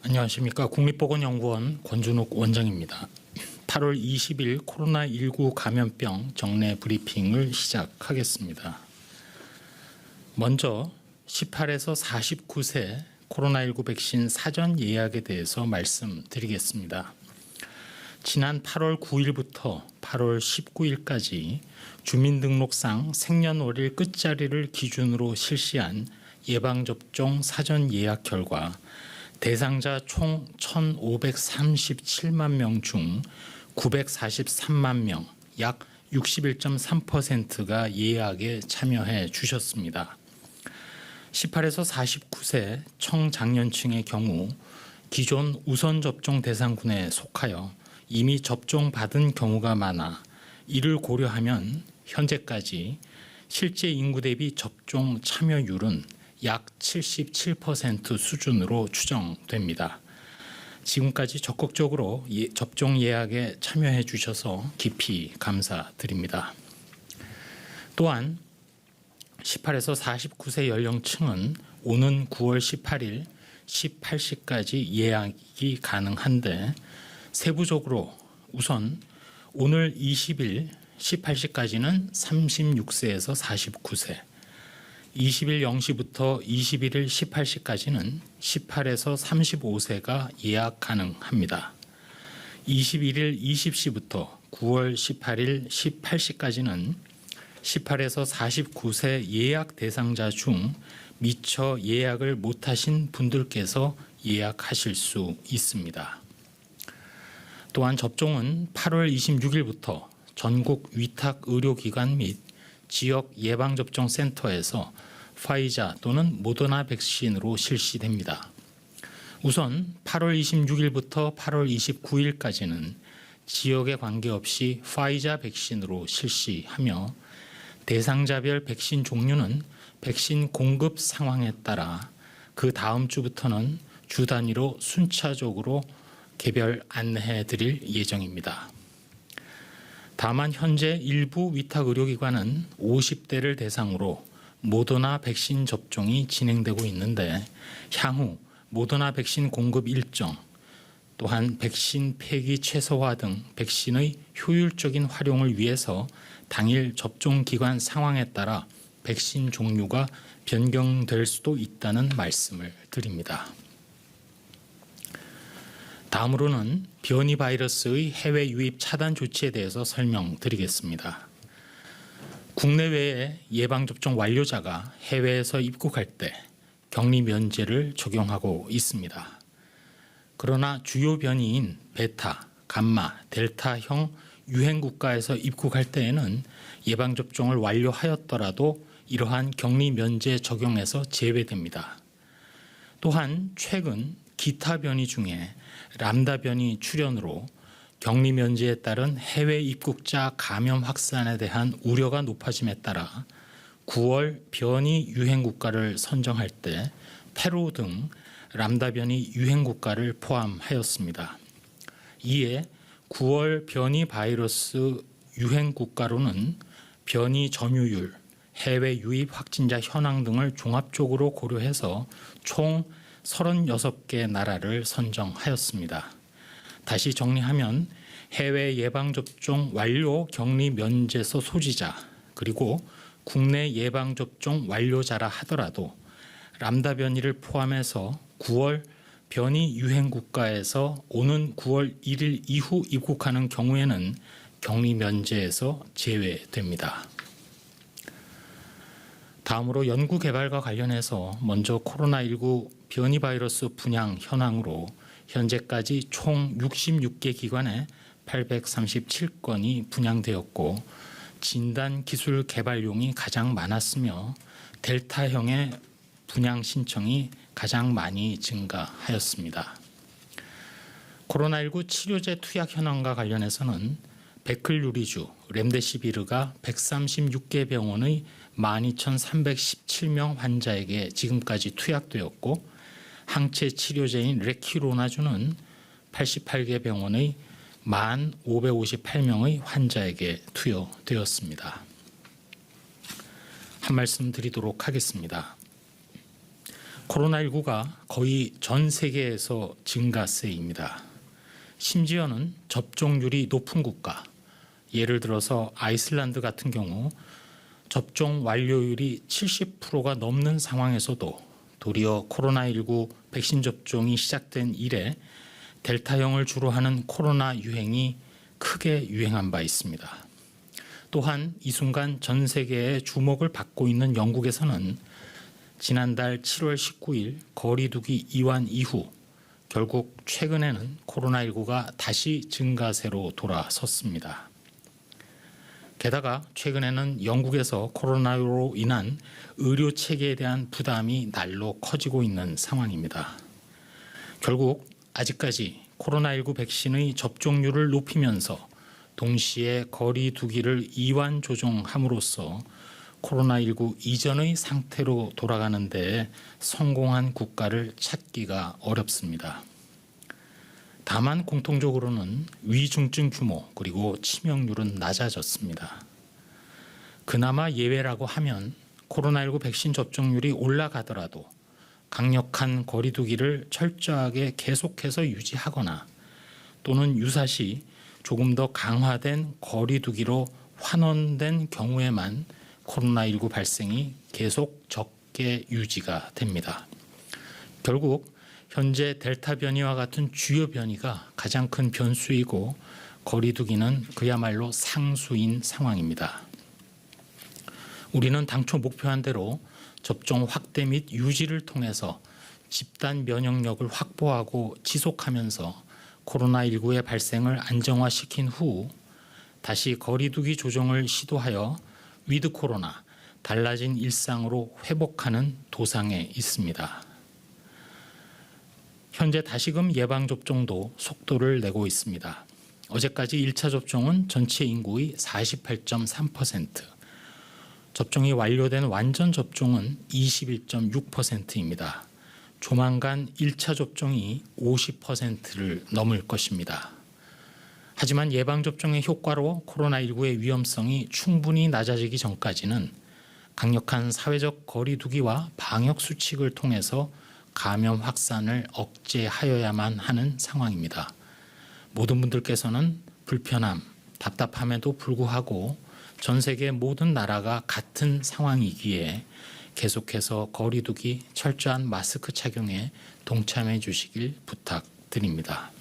안녕하십니까. 국립보건연구원 권준욱 원장입니다. 8월 20일 코로나19 감염병 정례 브리핑을 시작하겠습니다. 먼저 18에서 49세 코로나19 백신 사전 예약에 대해서 말씀드리겠습니다. 지난 8월 9일부터 8월 19일까지 주민등록상 생년월일 끝자리를 기준으로 실시한 예방접종 사전 예약 결과 대상자 총 1,537만 명 중 943만 명, 약 61.3%가 예약에 참여해 주셨습니다. 18에서 49세 청장년층의 경우 기존 우선 접종 대상군에 속하여 이미 접종받은 경우가 많아 이를 고려하면 현재까지 실제 인구 대비 접종 참여율은 약 77% 수준으로 추정됩니다. 지금까지 적극적으로 접종 예약에 참여해 주셔서 깊이 감사드립니다. 또한 18에서 49세 연령층은 오는 9월 18일 18시까지 예약이 가능한데 세부적으로 우선 오늘 20일 18시까지는 36세에서 49세, 20일 0시부터 21일 18시까지는 18에서 35세가 예약 가능합니다. 21일 20시부터 9월 18일 18시까지는 18에서 49세 예약 대상자 중 미처 예약을 못하신 분들께서 예약하실 수 있습니다. 또한 접종은 8월 26일부터 전국 위탁 의료기관 및 지역 예방접종센터에서 화이자 또는 모더나 백신으로 실시됩니다. 우선 8월 26일부터 8월 29일까지는 지역에 관계없이 화이자 백신으로 실시하며 대상자별 백신 종류는 백신 공급 상황에 따라 그 다음 주부터는 주 단위로 순차적으로 개별 안내해 드릴 예정입니다. 다만 현재 일부 위탁 의료기관은 50대를 대상으로 모더나 백신 접종이 진행되고 있는데 향후 모더나 백신 공급 일정, 또한 백신 폐기 최소화 등 백신의 효율적인 활용을 위해서 당일 접종 기관 상황에 따라 백신 종류가 변경될 수도 있다는 말씀을 드립니다. 다음으로는 변이 바이러스의 해외 유입 차단 조치에 대해서 설명드리겠습니다. 국내외의 예방접종 완료자가 해외에서 입국할 때 격리 면제를 적용하고 있습니다. 그러나 주요 변이인 베타, 감마, 델타형 유행 국가에서 입국할 때에는 예방접종을 완료하였더라도 이러한 격리 면제 적용에서 제외됩니다. 또한 최근 기타 변이 중에 람다 변이 출현으로 격리 면제에 따른 해외 입국자 감염 확산에 대한 우려가 높아짐에 따라 9월 변이 유행 국가를 선정할 때 페루 등 람다 변이 유행 국가를 포함하였습니다. 이에 9월 변이 바이러스 유행 국가로는 변이 점유율, 해외 유입 확진자 현황 등을 종합적으로 고려해서 총 36개 나라를 선정하였습니다. 다시 정리하면 해외 예방접종 완료 격리 면제서 소지자 그리고 국내 예방접종 완료자라 하더라도 람다 변이를 포함해서 9월 변이 유행 국가에서 오는 9월 1일 이후 입국하는 경우에는 격리 면제에서 제외됩니다. 다음으로 연구 개발과 관련해서 먼저 코로나19 변이 바이러스 분양 현황으로 현재까지 총 66개 기관에 837건이 분양되었고 진단 기술 개발용이 가장 많았으며 델타형의 분양 신청이 가장 많이 증가하였습니다. 코로나19 치료제 투약 현황과 관련해서는 베클루리주, 렘데시비르가 136개 병원의 12,317명 환자에게 지금까지 투약되었고 항체 치료제인 레키로나주는 88개 병원의 1,558명의 환자에게 투여되었습니다. 한 말씀 드리도록 하겠습니다. 코로나19가 거의 전 세계에서 증가세입니다. 심지어는 접종률이 높은 국가, 예를 들어서 아이슬란드 같은 경우 접종 완료율이 70%가 넘는 상황에서도 도리어 코로나19 백신 접종이 시작된 이래 델타형을 주로 하는 코로나 유행이 크게 유행한 바 있습니다. 또한 이 순간 전 세계의 주목을 받고 있는 영국에서는 지난달 7월 19일 거리두기 이완 이후 결국 최근에는 코로나19가 다시 증가세로 돌아섰습니다. 게다가 최근에는 영국에서 코로나로 인한 의료 체계에 대한 부담이 날로 커지고 있는 상황입니다. 결국 아직까지 코로나19 백신의 접종률을 높이면서 동시에 거리 두기를 이완 조정함으로써 코로나19 이전의 상태로 돌아가는 데 성공한 국가를 찾기가 어렵습니다. 다만 공통적으로는 위중증 규모 그리고 치명률은 낮아졌습니다. 그나마 예외라고 하면 코로나19 백신 접종률이 올라가더라도 강력한 거리 두기를 철저하게 계속해서 유지하거나 또는 유사시 조금 더 강화된 거리 두기로 환원된 경우에만 코로나19 발생이 계속 적게 유지가 됩니다. 결국 현재 델타 변이와 같은 주요 변이가 가장 큰 변수이고 거리 두기는 그야말로 상수인 상황입니다. 우리는 당초 목표한 대로 접종 확대 및 유지를 통해서 집단 면역력을 확보하고 지속하면서 코로나19의 발생을 안정화시킨 후 다시 거리 두기 조정을 시도하여 위드 코로나, 달라진 일상으로 회복하는 도상에 있습니다. 현재 다시금 예방접종도 속도를 내고 있습니다. 어제까지 1차 접종은 전체 인구의 48.3%, 접종이 완료된 완전 접종은 21.6%입니다. 조만간 1차 접종이 50%를 넘을 것입니다. 하지만 예방접종의 효과로 코로나19의 위험성이 충분히 낮아지기 전까지는 강력한 사회적 거리 두기와 방역 수칙을 통해서 감염 확산을 억제하여야만 하는 상황입니다. 모든 분들께서는 불편함, 답답함에도 불구하고 전 세계 모든 나라가 같은 상황이기에 계속해서 거리 두기, 철저한 마스크 착용에 동참해 주시길 부탁드립니다.